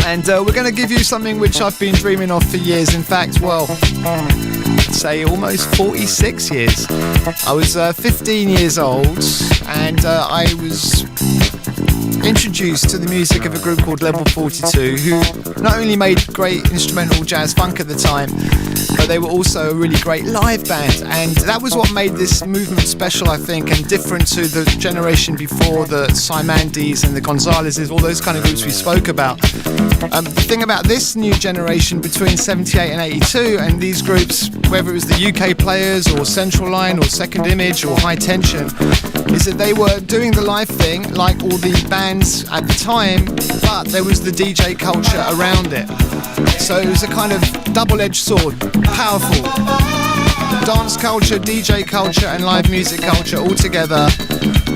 And we're going to give you something which I've been dreaming of for years. In fact, well, say almost 46 years. I was 15 years old, and I was introduced to the music of a group called Level 42, who not only made great instrumental jazz funk at the time, but they were also a really great live band. And that was what made this movement special, I think, and different to the generation before, the Simandis and the Gonzaleses, all those kind of groups we spoke about. The thing about this new generation between 78 and 82, and these groups, whether it was the UK Players or Central Line or Second Image or High Tension, is that they were doing the live thing like all the bands at the time, but there was the DJ culture around it. So it was a kind of double-edged sword, powerful. Dance culture, DJ culture and live music culture all together.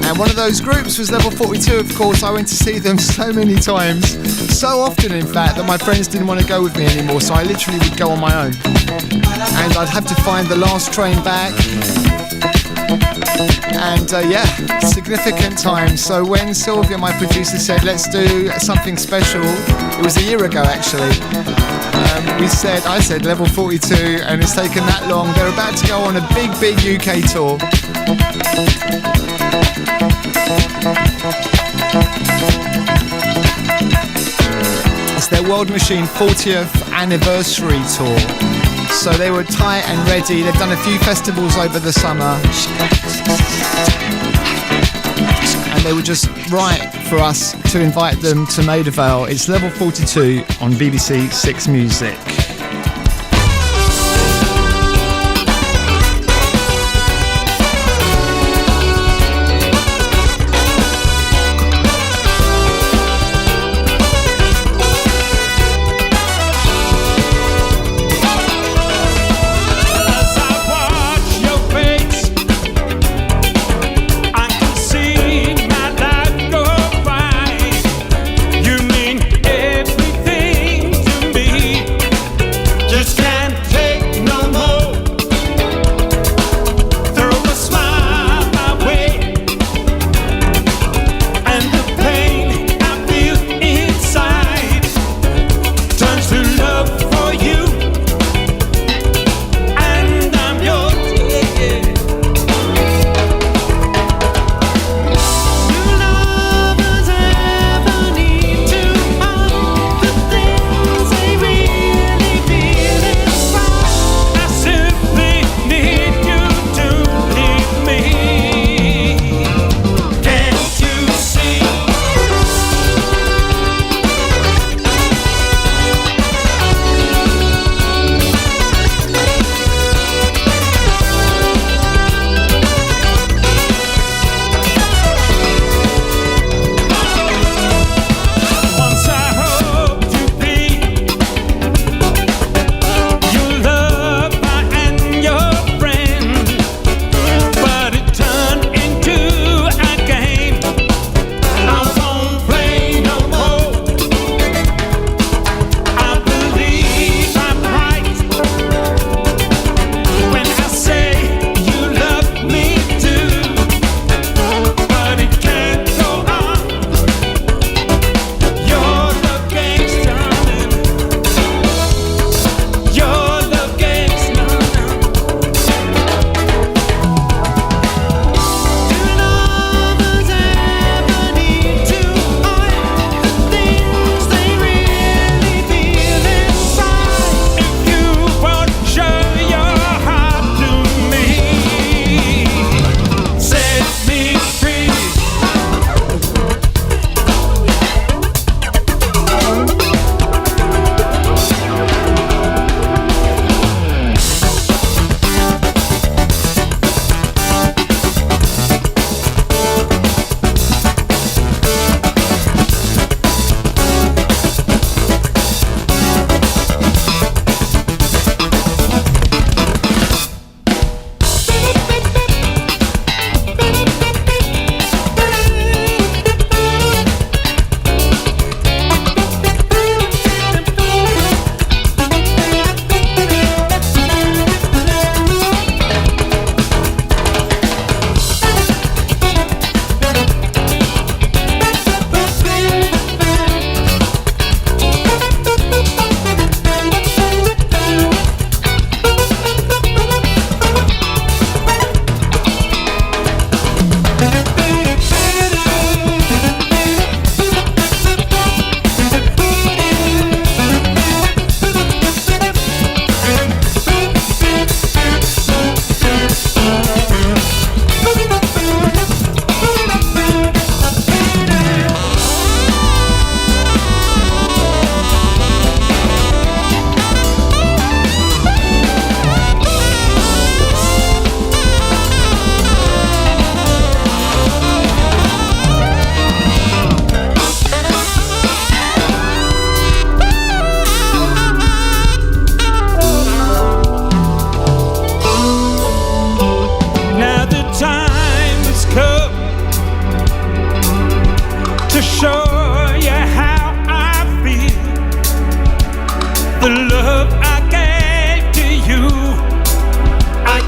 And one of those groups was Level 42, of course. I went to see them so many times, so often in fact, that my friends didn't want to go with me anymore, so I literally would go on my own. And I'd have to find the last train back. And significant time. So when Sylvia, my producer, said let's do something special, it was a year ago actually, I said Level 42, and it's taken that long. They're about to go on a big UK tour. It's their World Machine 40th anniversary tour. So they were tight and ready. They've done a few festivals over the summer, and they were just right for us to invite them to Maida Vale. It's Level 42 on BBC Six Music. You mean everything to me.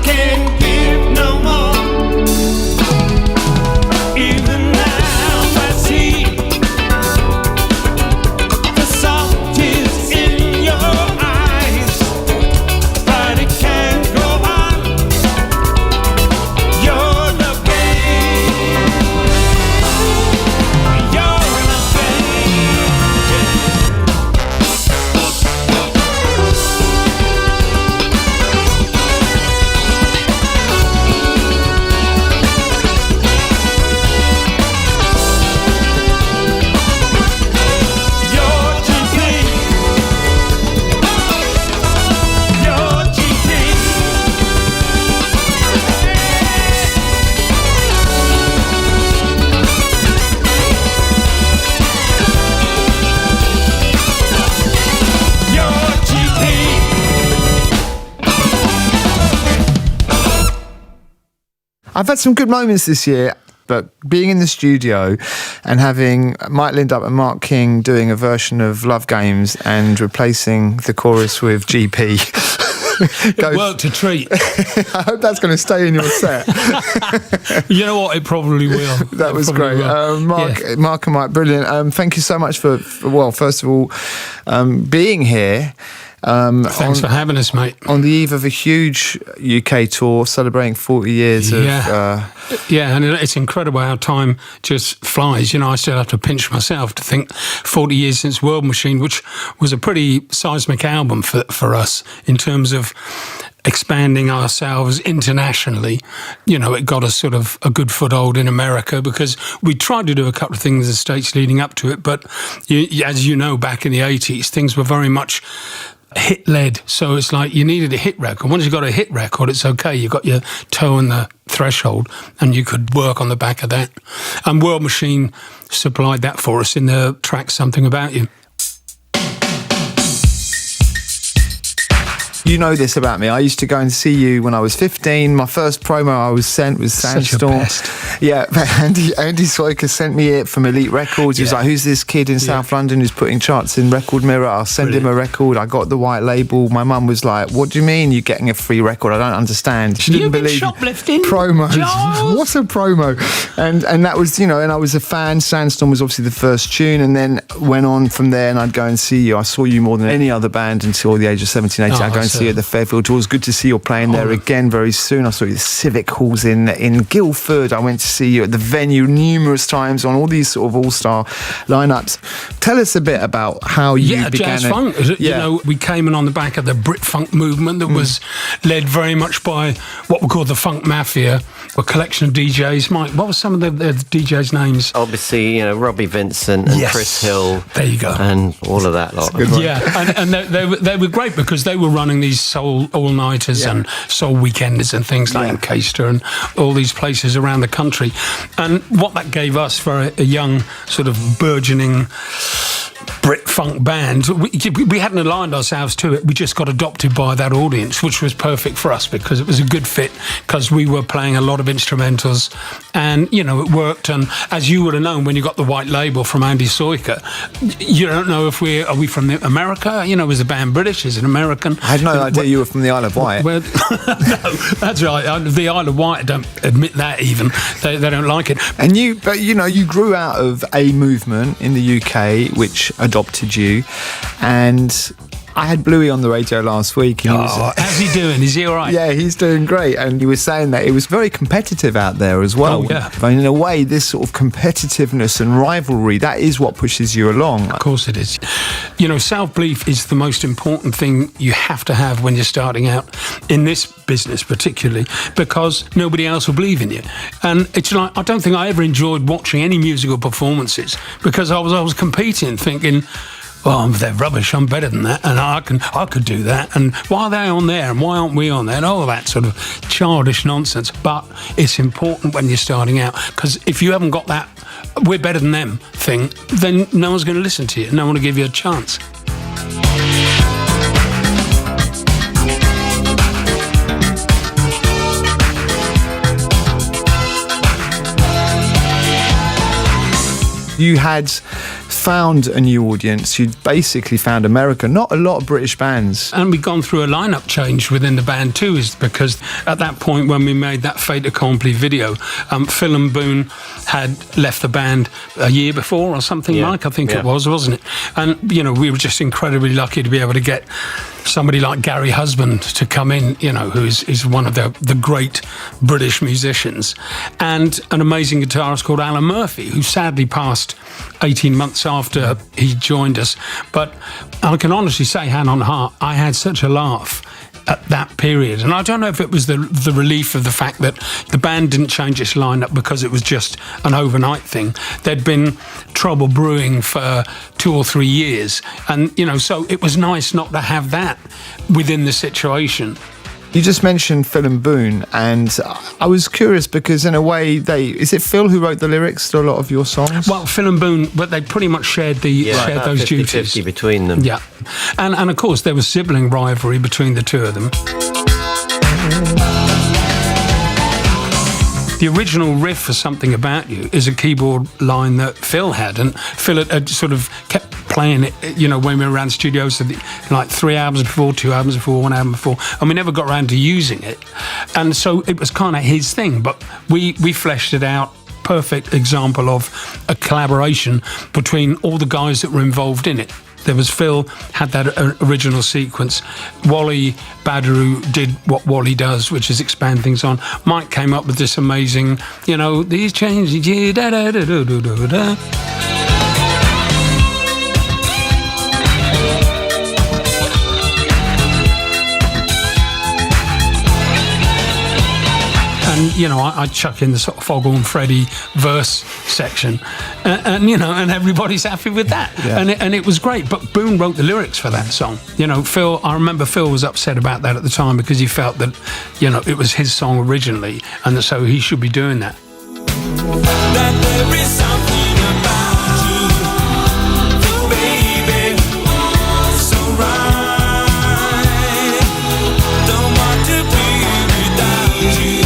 can't give no more. Even now I see the salt is in your eyes, but it can't go on. You're the pain. You're the pain. You're GP. You're GP. You're GP. I've had some good moments this year, but being in the studio and having Mike Lindup and Mark King doing a version of Love Games and replacing the chorus with GP. It worked a treat. I hope that's going to stay in your set. You know what? It probably will. That was probably great. will. Mark Yeah. and Mike, brilliant. Thank you so much for well, first of all, being here. Thanks for having us, mate. On the eve of a huge UK tour celebrating 40 years of... Yeah, and it's incredible how time just flies. You know, I still have to pinch myself to think 40 years since World Machine, which was a pretty seismic album for us in terms of expanding ourselves internationally. You know, it got us sort of a good foothold in America because we tried to do a couple of things in the States leading up to it, but as you know, back in the 80s, things were very much hit-led, so it's like you needed a hit record. Once you got a hit record, it's okay. You got your toe in the threshold, and you could work on the back of that. And World Machine supplied that for us in the track "Something About You." You know this about me. I used to go and see you when I was 15. My first promo I was sent was Sandstorm. Yeah, Andy Soika sent me it from Elite Records. He was like, who's this kid in South London who's putting charts in Record Mirror? I'll send him a record. I got the white label. My mum was like, what do you mean you're getting a free record? I don't understand. She didn't believe shoplifting promos. Charles? What's a promo? And that was, you know, and I was a fan. Sandstorm was obviously the first tune, and then went on from there, and I'd go and see you. I saw you more than any other band until the age of 17, 18. I'd go and see you at the Fairfield Tour. It was good to see you playing there again very soon. I saw you at the Civic Halls in Guildford. I went to see you at the venue numerous times on all these sort of all-star lineups. Tell us a bit about how you began. Jazz funk. You know, we came in on the back of the Brit funk movement that was led very much by what we call the Funk Mafia, a collection of DJs. Mike, what were some of the DJs' names? Obviously, you know, Robbie Vincent and Chris Hill. There you go. And all of that lot. Yeah, and they were great because they were running these soul all-nighters and soul weekenders and things like Encastre and all these places around the country. And what that gave us for a young sort of burgeoning Brit funk band, we hadn't aligned ourselves to it. We just got adopted by that audience, which was perfect for us because it was a good fit because we were playing a lot of instrumentals and, you know, it worked. And as you would have known when you got the white label from Andy Soika, you don't know if are we from America? You know, is the band British? Is it American? I had no idea you were from the Isle of Wight. No, that's right. The Isle of Wight don't admit that even. They don't like it. And you grew out of a movement in the UK which adopted you, and I had Bluey on the radio last week. And how's he doing? Is he all right? Yeah, he's doing great. And he was saying that it was very competitive out there as well. Oh, yeah. And in a way, this sort of competitiveness and rivalry, that is what pushes you along. Of course it is. You know, self-belief is the most important thing you have to have when you're starting out in this business particularly, because nobody else will believe in you. And it's like, I don't think I ever enjoyed watching any musical performances because I was competing, thinking, well, they're rubbish, I'm better than that, and I could do that, and why are they on there, and why aren't we on there, and all that sort of childish nonsense. But it's important when you're starting out, because if you haven't got that we're better than them thing, then no one's going to listen to you, no one will give you a chance. You had found a new audience. You'd basically found America, not a lot of British bands. And we'd gone through a lineup change within the band too, is because at that point when we made that Fait Accompli video, Phil and Boone had left the band a year before or something, Mike, I think it was, wasn't it? And, you know, we were just incredibly lucky to be able to get somebody like Gary Husband to come in, you know, who is one of the great British musicians, and an amazing guitarist called Alan Murphy, who sadly passed 18 months after he joined us. But I can honestly say, hand on heart, I had such a laugh at that period. And I don't know if it was the relief of the fact that the band didn't change its lineup because it was just an overnight thing. There'd been trouble brewing for 2 or 3 years. And, you know, so it was nice not to have that within the situation. You just mentioned Phil and Boone, and I was curious because in a way, is it Phil who wrote the lyrics to a lot of your songs? Well, Phil and Boone, but they pretty much shared those 50-50 duties between them. Yeah, and of course there was sibling rivalry between the two of them. The original riff for Something About You is a keyboard line that Phil had, and Phil had sort of kept playing it, you know, when we were around studios, so like 3 albums before, 2 albums before, 1 album before, and we never got around to using it. And so it was kind of his thing, but we fleshed it out. Perfect example of a collaboration between all the guys that were involved in it. There was Phil, had that original sequence. Wally Badarou did what Wally does, which is expand things on. Mike came up with this amazing, you know, these changes, da da da da da da da. And, you know, I chuck in the sort of Foghorn Freddy verse section, and you know, and everybody's happy with that. Yeah. And it was great. But Boone wrote the lyrics for that song. You know, I remember Phil was upset about that at the time because he felt that, you know, it was his song originally, and so he should be doing that. That there is something about you, baby, so right. Don't want to be without you.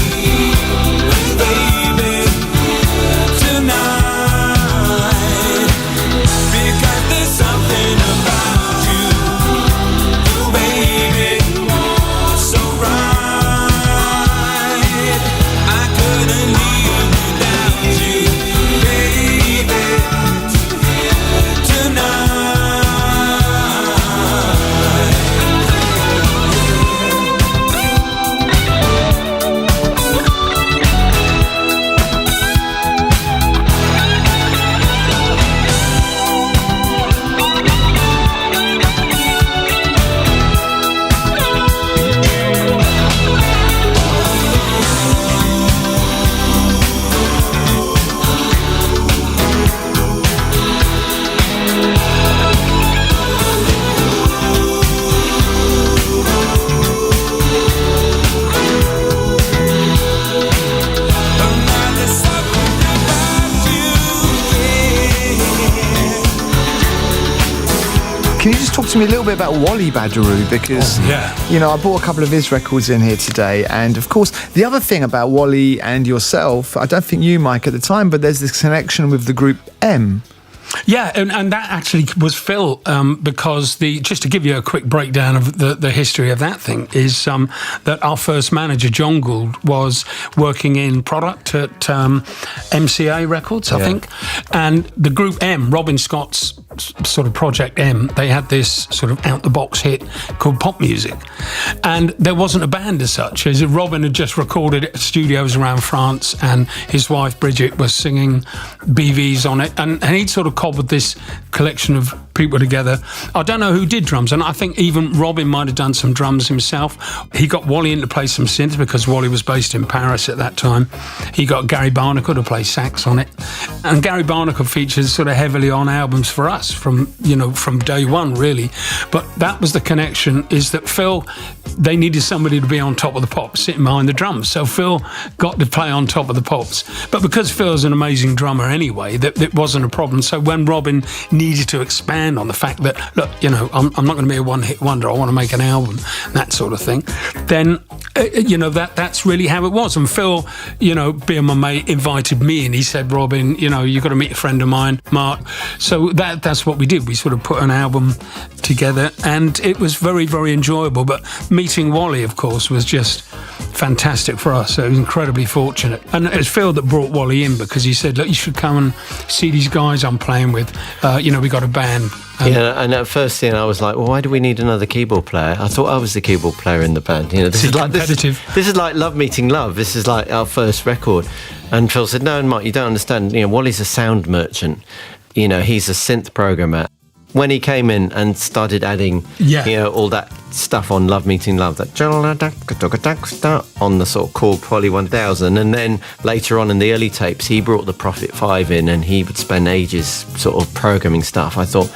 Can you just talk to me a little bit about Wally Badarou? Because, you know, I bought a couple of his records in here today. And, of course, the other thing about Wally and yourself, I don't think you, Mike, at the time, but there's this connection with the group M. Yeah, and that actually was Phil, because just to give you a quick breakdown of the history of that thing, is that our first manager, John Gould, was working in product at MCA Records, I think, and the group M, Robin Scott's sort of Project M, they had this sort of out-the-box hit called Pop Music, and there wasn't a band as such, as Robin had just recorded it at studios around France, and his wife Bridget was singing BVs on it, and he'd sort of cobbled this collection of people together. I don't know who did drums, and I think even Robin might have done some drums himself. He got Wally in to play some synths because Wally was based in Paris at that time. He got Gary Barnacle to play sax on it, and Gary Barnacle features sort of heavily on albums for us. us from day one, really. But that was the connection, is that Phil, they needed somebody to be on top of the pops, sitting behind the drums. So Phil got to play on top of the pops. But because Phil's an amazing drummer anyway, that it wasn't a problem. So when Robin needed to expand on the fact that, look, I'm not going to be a one-hit wonder, I want to make an album, that sort of thing, then, that's really how it was. And Phil, being my mate, invited me in. He said, Robin, you've got to meet a friend of mine, Mark. So that's what we did. We sort of put an album together, and it was very, very enjoyable. But meeting Wally, of course, was just fantastic for us. So it was incredibly fortunate. And it was Phil that brought Wally in, because he said, look, you should come and see these guys I'm playing with. We got a band. And at first, I was like, well, why do we need another keyboard player? I thought I was the keyboard player in the band. This is like competitive. This is like Love Meeting Love. This is like our first record. And Phil said, no, Mark, you don't understand. Wally's a sound merchant. He's a synth programmer. When he came in and started adding, all that stuff on Love Meeting Love, that on the sort of Korg Poly 1000, and then later on in the early tapes, he brought the Prophet 5 in, and he would spend ages sort of programming stuff. I thought,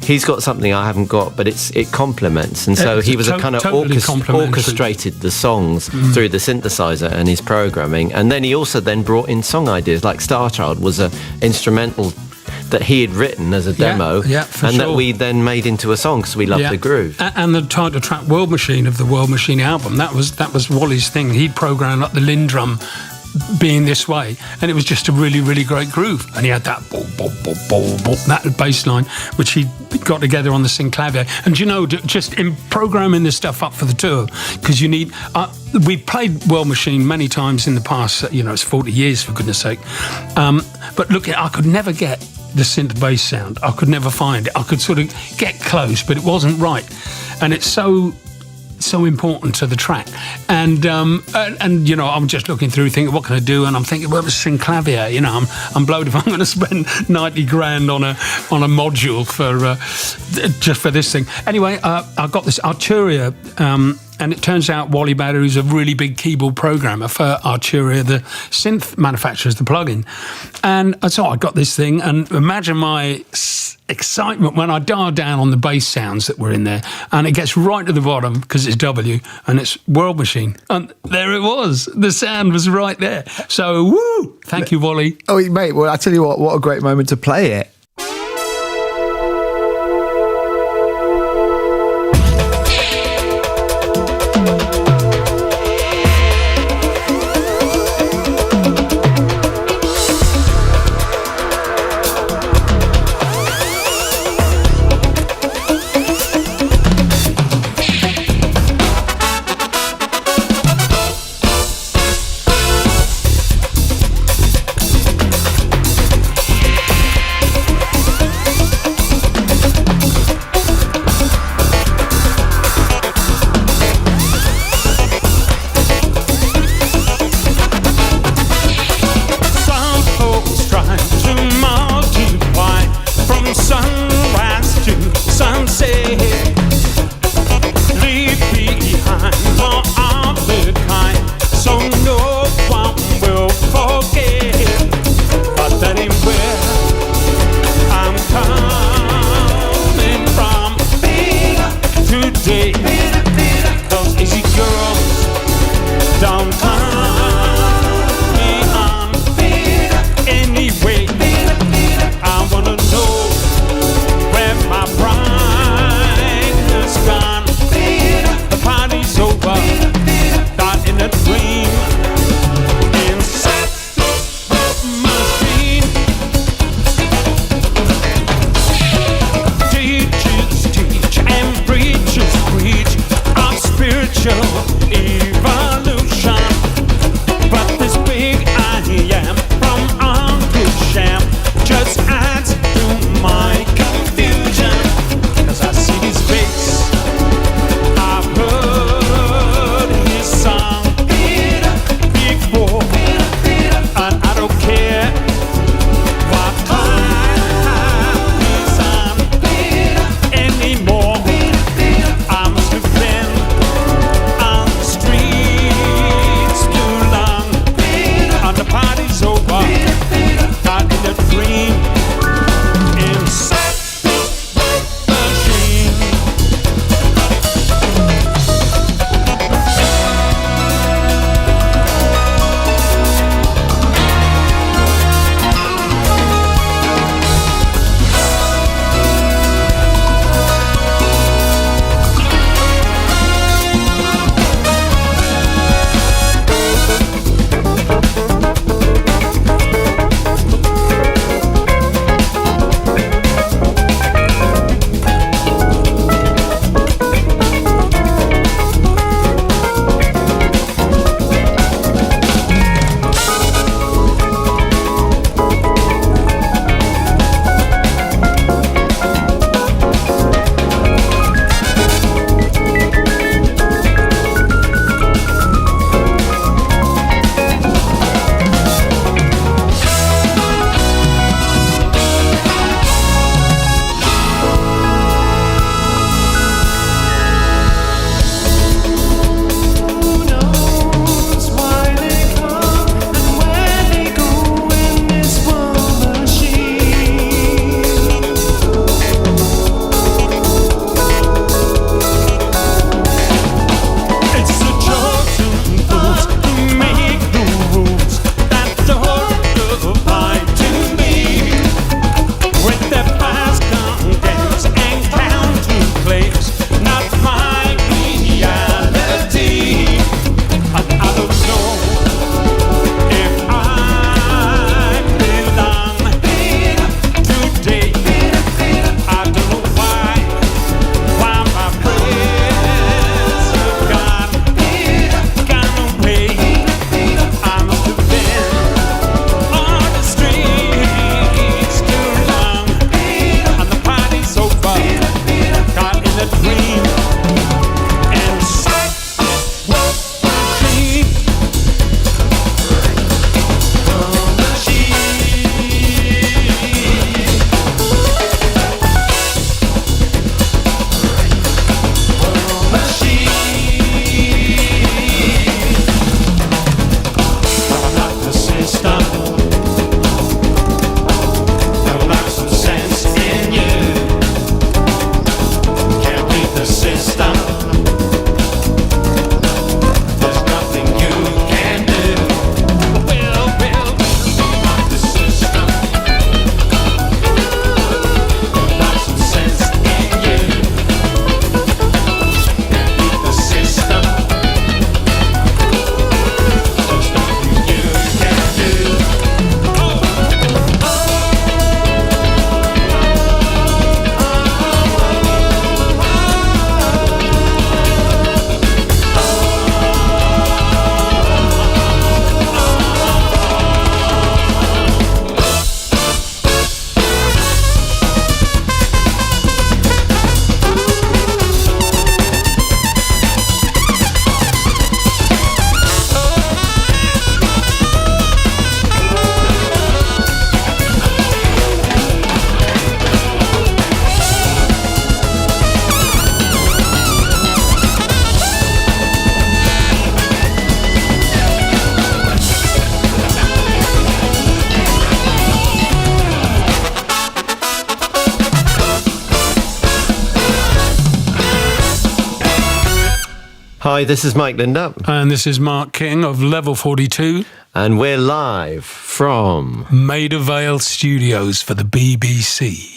he's got something I haven't got, but it complements. And so he was a kind of orchestrated the songs through the synthesizer and his programming. And then he also brought in song ideas, like Starchild was an instrumental that he had written as a demo, that we then made into a song because we loved the groove. And the title track World Machine of the World Machine album, that was Wally's thing. He'd programmed up the Lin drum being this way, and it was just a really, really great groove. And he had that that bass line, which he got together on the synclavier. And just in programming this stuff up for the tour, because you need we played World Machine many times in the past, it's 40 years, for goodness sake, but look, I could never get the synth bass sound. I could never find it. I could sort of get close, but it wasn't right. And it's so important to the track. And I'm just looking through thinking, what can I do? And I'm thinking, well, it's synclavier. I'm blowed if I'm going to spend 90 grand on a module for just for this thing. Anyway, I got this Arturia, and it turns out Wally Bader, who's a really big keyboard programmer for Arturia, the synth manufacturers, the plugin. And so I got this thing, and imagine my excitement when I dialed down on the bass sounds that were in there, and it gets right to the bottom because it's W, and it's World Machine. And there it was. The sound was right there. So, woo! Thank you, Wally. Oh, mate, well, I tell you what a great moment to play it. Hi, this is Mike Lindup. And this is Mark King of Level 42. And we're live from Maida Vale Studios for the BBC.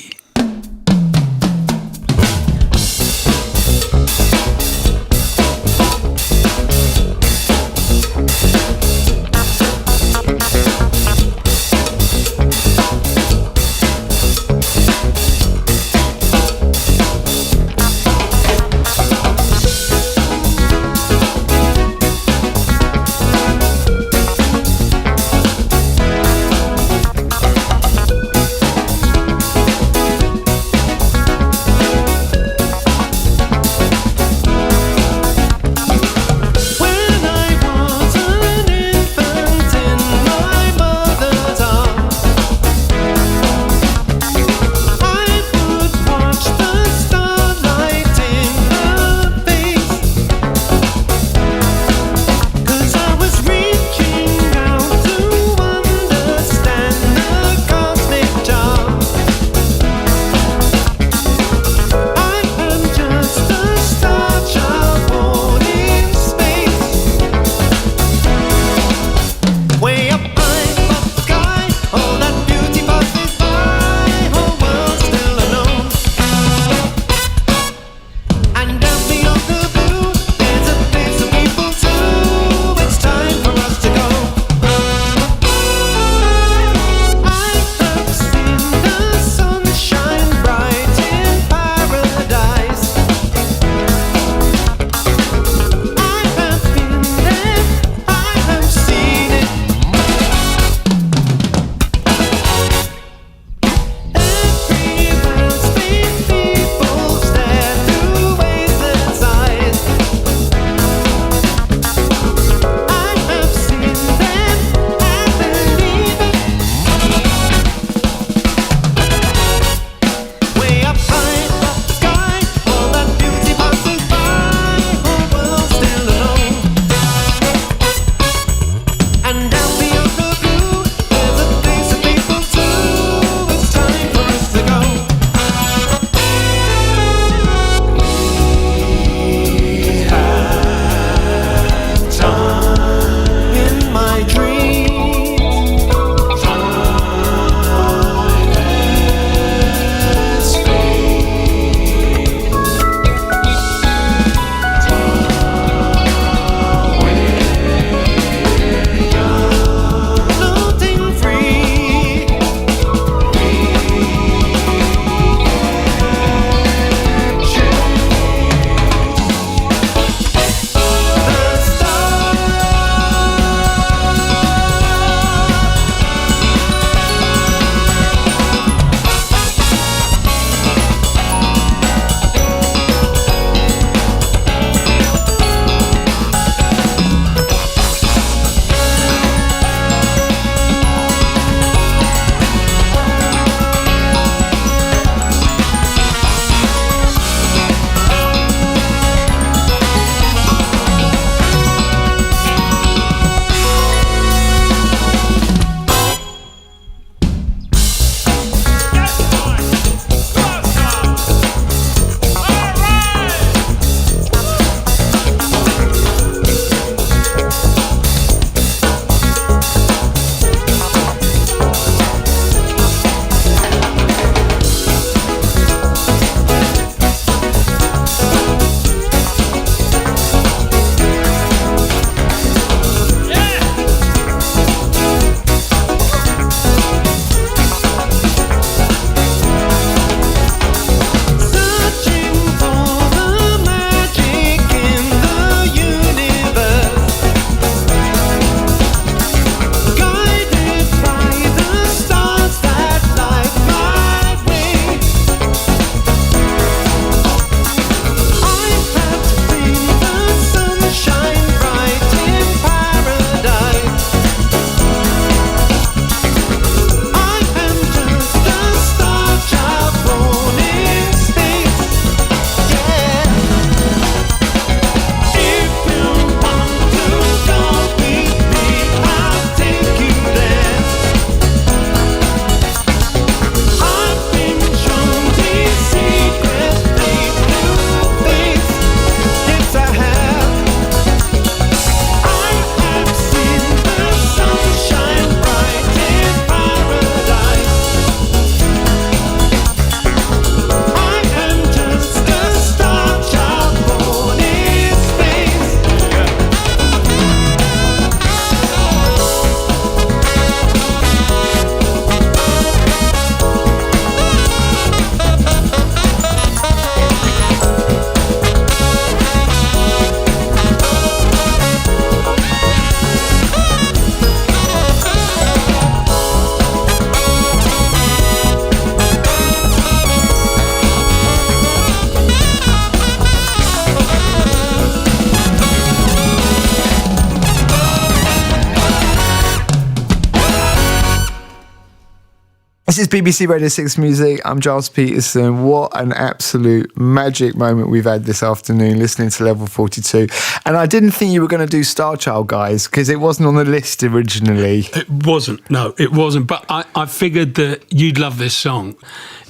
This is BBC Radio 6 Music. I'm Gilles Peterson. What an absolute magic moment we've had this afternoon listening to Level 42. And I didn't think you were going to do Starchild, guys, because it wasn't on the list originally. It wasn't. No, it wasn't. But I figured that you'd love this song.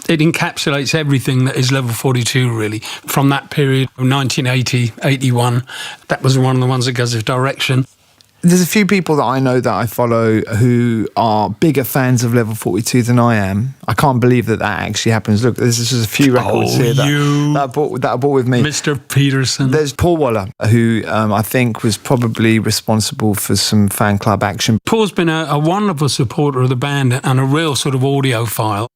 It encapsulates everything that is Level 42, really, from that period, 1980, 81. That was one of the ones that goes with Direction. There's a few people that I know that I follow who are bigger fans of Level 42 than I am. I can't believe that actually happens. Look, there's just a few records here that I bought with me. Mr. Peterson. There's Paul Waller, who I think was probably responsible for some fan club action. Paul's been a wonderful supporter of the band and a real sort of audiophile.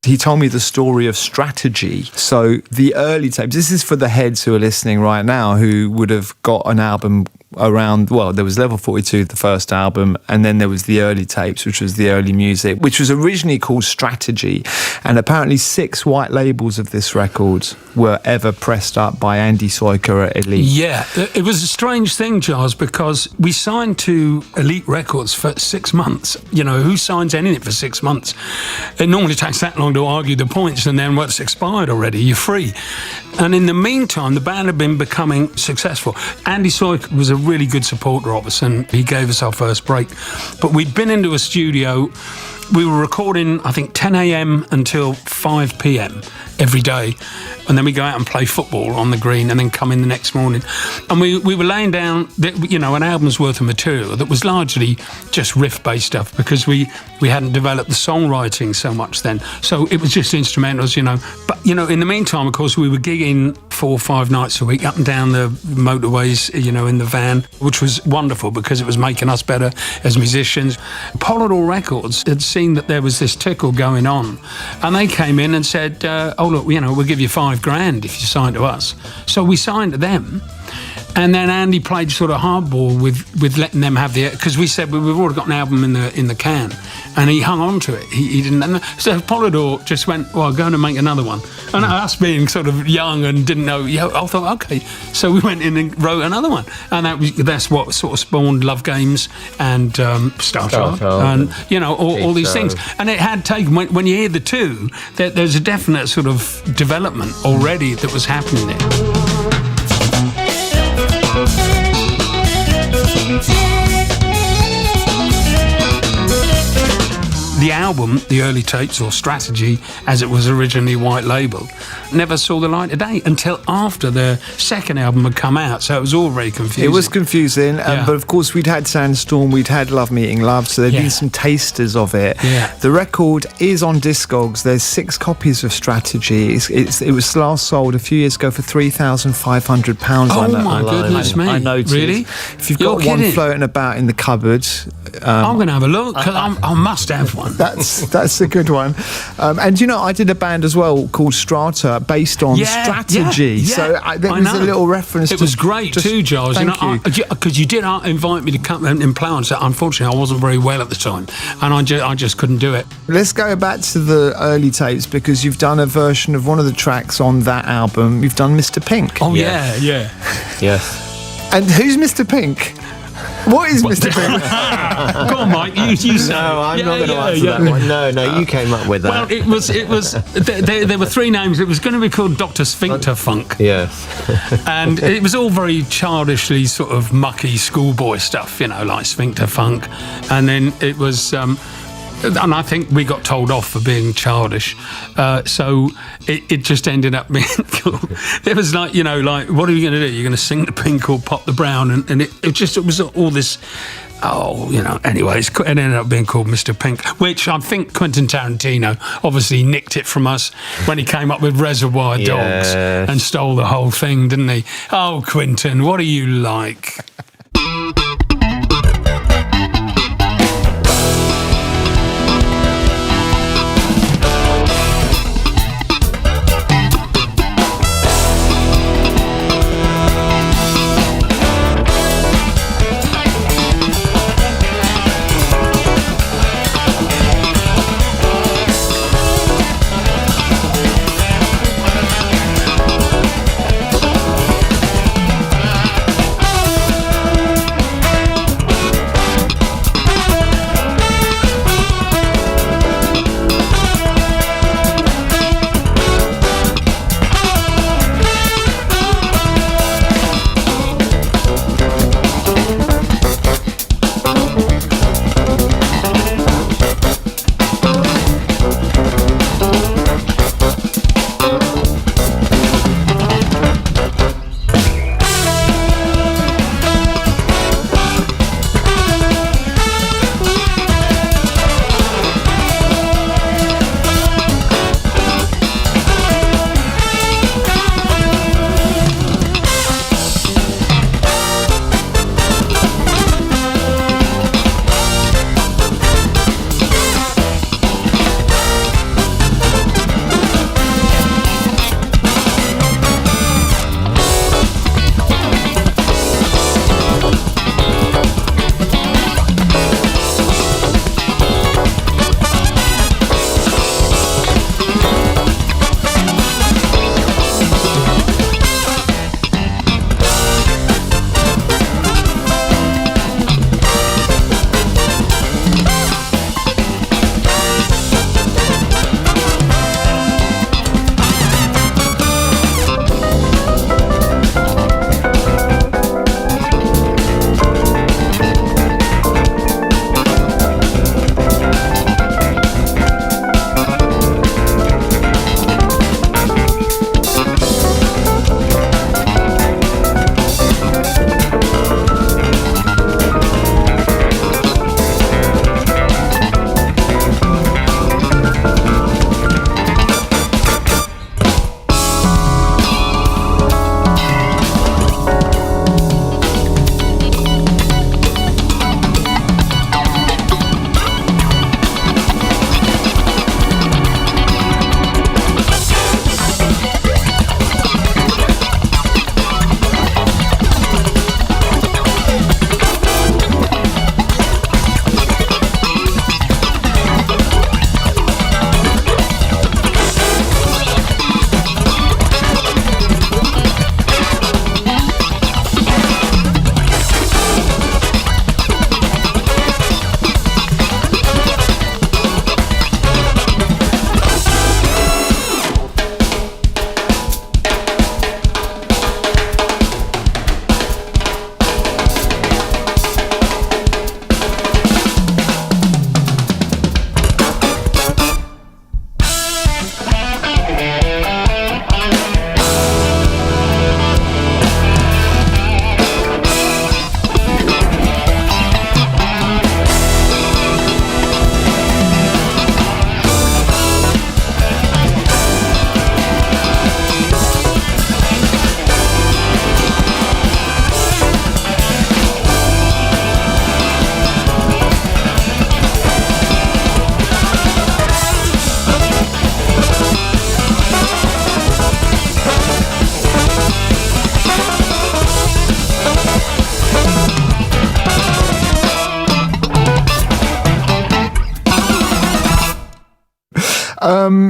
He told me the story of Strategy. So the early tapes, this is for the heads who are listening right now, who would have got an album around, well, there was Level 42, the first album, and then there was the early tapes, which was the early music, which was originally called Strategy. And apparently 6 white labels of this record were ever pressed up by Andy Soiker at Elite. Yeah, it was a strange thing, Giles, because we signed to Elite Records for 6 months. You know, who signs anything for 6 months? It normally takes that long to argue the points, and then it's expired already, you're free. And in the meantime, the band had been becoming successful. Andy Soiker was a really good supporter of us, and he gave us our first break. But we'd been into a studio. We were recording, I think, 10 a.m. until 5 p.m. every day. And then we go out and play football on the green and then come in the next morning. And we were laying down, an album's worth of material that was largely just riff-based stuff because we hadn't developed the songwriting so much then. So it was just instrumentals, But, in the meantime, of course, we were gigging 4 or 5 nights a week up and down the motorways, in the van, which was wonderful because it was making us better as musicians. Polydor Records had seen that there was this tickle going on, and they came in and said, look, we'll give you $5,000 if you sign to us. So we signed to them. And then Andy played sort of hardball with letting them have because we said we've already got an album in the can, and he hung on to it. He didn't. So Polydor just went, well, go and make another one. And us being sort of young and didn't know, I thought, okay. So we went in and wrote another one, and that's what sort of spawned Love Games and Starchild and all these things. And it had taken when you hear the two, there's a definite sort of development already that was happening there. The album, the early tapes or Strategy, as it was originally white label, never saw the light of day until after the second album had come out. So it was all very confusing. It was confusing, but of course we'd had Sandstorm, we'd had Love Meeting Love, so there'd been some tasters of it. Yeah. The record is on Discogs. There's 6 copies of Strategy. It was last sold a few years ago for £3,500. Oh my goodness me! I noticed. Really? If you've got one floating about in the cupboard, I'm going to have a look because I must have one. That's a good one. And I did a band as well called Strata based on Strategy. So there was a little reference. It was great too, Giles. Because you did invite me to come and play on. So unfortunately, I wasn't very well at the time, and I just couldn't do it. Let's go back to the early tapes because you've done a version of one of the tracks on that album. You've done Mr. Pink. Oh yeah. Yes. And who's Mr. Pink? What is Mr. Pink? Go on, Mike. You say. No, I'm not going to answer that one. No, you came up with that. Well, it was. There were 3 names. It was going to be called Dr. Sphincter Funk. Yes. And it was all very childishly sort of mucky schoolboy stuff, like Sphincter Funk. And then it was. And I think we got told off for being childish. So it just ended up being cool. It was like, what are you going to do? You're going to sing the Pink or pop the Brown? And it was all this, anyways, it ended up being called Mr. Pink, which I think Quentin Tarantino obviously nicked it from us when he came up with Reservoir Dogs and stole the whole thing, didn't he? Oh, Quentin, what are you like?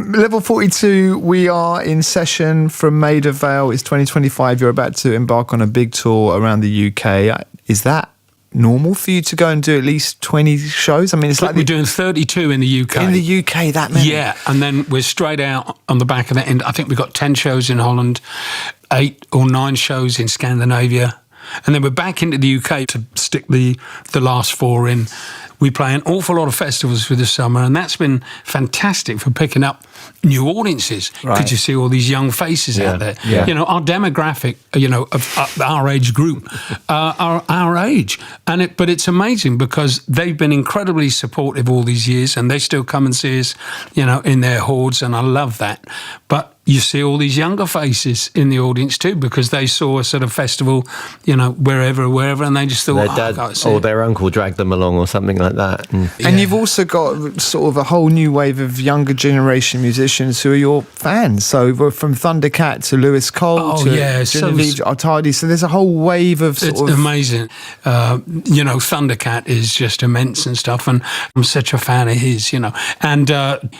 Level 42, we are in session from Maida Vale. It's 2025. You're about to embark on a big tour around the UK. Is that normal for you to go and do at least 20 shows? I mean, it's like we're doing 32 in the UK. In the UK, that many? Yeah, and then we're straight out on the back of that. And I think we've got 10 shows in Holland, 8 or 9 shows in Scandinavia. And then we're back into the UK to stick the last 4 in. We play an awful lot of festivals for the summer, and that's been fantastic for picking up new audiences, because you see all these young faces out there. Yeah. You know, our demographic, of our age group are our age. But it's amazing because they've been incredibly supportive all these years, and they still come and see us, in their hordes, and I love that. But you see all these younger faces in the audience too, because they saw us at a festival, wherever, and they just thought, their dad or their uncle dragged them along or something like that. And you've also got sort of a whole new wave of younger generation musicians who are your fans. So we're from Thundercat to Lewis Cole to Genevieve Artadi. So there's a whole wave of It's amazing. Thundercat is just immense and stuff, and I'm such a fan of his, And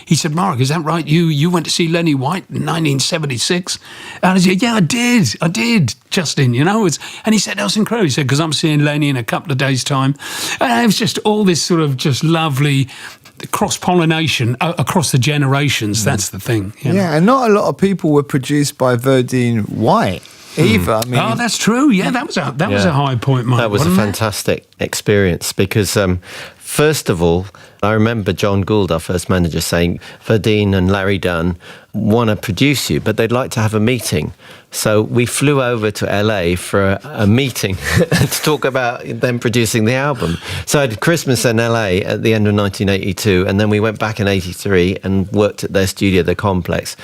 he said, Mark, is that right? You went to see Lenny White in 1976? And I said, yeah, I did, Justin, and he said, that was incredible. He said, because I'm seeing Lenny in a couple of days' time. And it was just all this sort of just lovely cross-pollination across the generations. That's the thing. Yeah, and not a lot of people were produced by Verdine White either. I mean, that's true. Yeah, that was a high point, Mike. That was a fantastic experience because, first of all, I remember John Gould, our first manager, saying Verdine and Larry Dunn want to produce you, but they'd like to have a meeting. So we flew over to LA for a meeting to talk about them producing the album. So I did Christmas in LA at the end of 1982, and then we went back in 83 and worked at their studio, The Complex,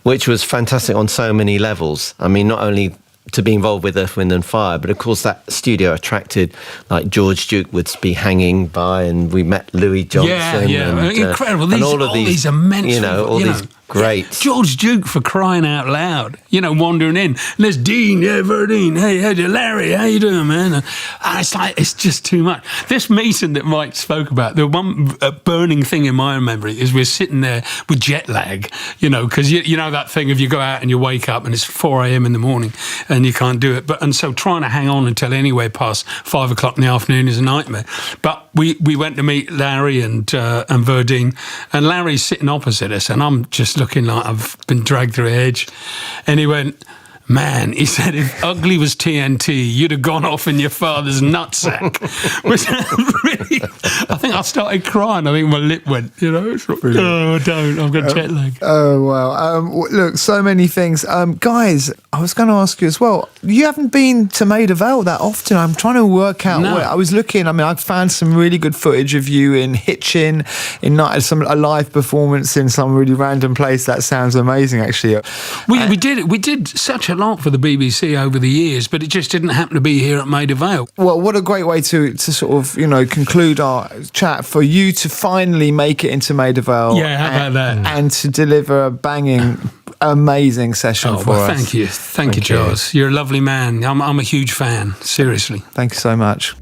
which was fantastic on so many levels. I mean, not only to be involved with Earth, Wind and Fire, but of course that studio attracted, like, George Duke would be hanging by, and we met Louis Johnson. And, incredible. And all these immense, these great. George Duke, for crying out loud, wandering in. And there's Dean, Verdine, hey, Larry, how you doing, man? And it's like, it's just too much. This meeting that Mike spoke about, the one burning thing in my memory is we're sitting there with jet lag, because you know that thing of you go out and you wake up and it's 4 a.m. in the morning and you can't do it. And so trying to hang on until anywhere past 5 o'clock in the afternoon is a nightmare. But we went to meet Larry and Verdine, and Larry's sitting opposite us, and I'm just looking like I've been dragged through a hedge. And he went, man, he said, if ugly was TNT, you'd have gone off in your father's nutsack. Which really, I think I started crying. I think my lip went, It's like, oh, don't, I've got jet lag. Oh, wow. Look, so many things. Guys, I was going to ask you as well, you haven't been to Maida Vale that often. I'm trying to work out where. I was looking, I found some really good footage of you in Hitchin, a live performance in some really random place. That sounds amazing, actually. We did such a lot for the BBC over the years, but it just didn't happen to be here at Maida Vale. Well, what a great way to sort of, conclude our chat, for you to finally make it into Maida Vale. Yeah, how about that? And to deliver a banging, amazing session for us. Thank you. Thank you, Charles. You're a lovely man. I'm a huge fan, seriously. Thank you so much.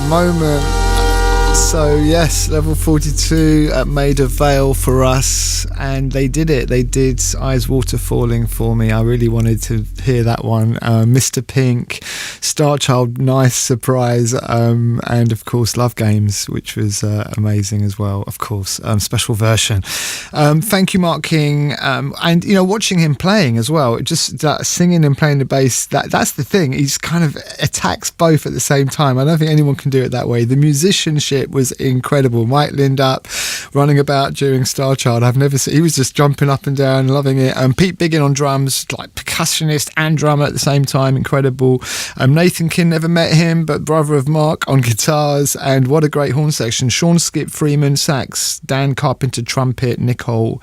moment. So yes, level 42 at Maida Vale for us, and they did it. They did Eyes Waterfalling for me. I really wanted to hear that one. Mr. Pink, Starchild, nice surprise, and of course Love Games, which was amazing as well. Of course, special version. Thank you, Mark King, and you know, watching him playing as well, just that singing and playing the bass. That's the thing. He's kind of attacks both at the same time. I don't think anyone can do it that way. The musicianship was incredible. Mike Lindup running about during Starchild. I've never seen. He was just jumping up and down, loving it. Pete Biggin on drums, like percussionist and drummer at the same time, incredible. Nathan King, never met him, but brother of Mark, on guitars, and what a great horn section. Sean Skip Freeman sax, Dan Carpenter trumpet, Nicole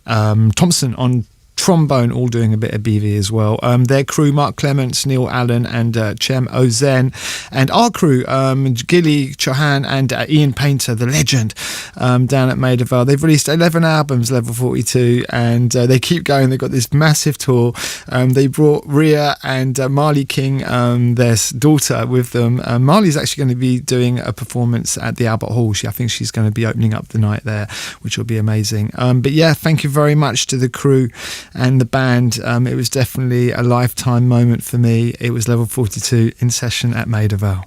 Thompson on trombone, all doing a bit of BV as well. Their crew, Mark Clements, Neil Allen and Chem Ozen, and our crew, Gilles Chohan and Ian Painter, the legend, down at Maida Vale. They've released 11 albums, level 42, and they keep going. They've got this massive tour. They brought Rhea and Marley King, their daughter, with them. Marley's actually going to be doing a performance at the Albert Hall. I think she's going to be opening up the night there, which will be amazing. But yeah, thank you very much to the crew and the band. It was definitely a lifetime moment for me. It was level 42 in session at Maida Vale.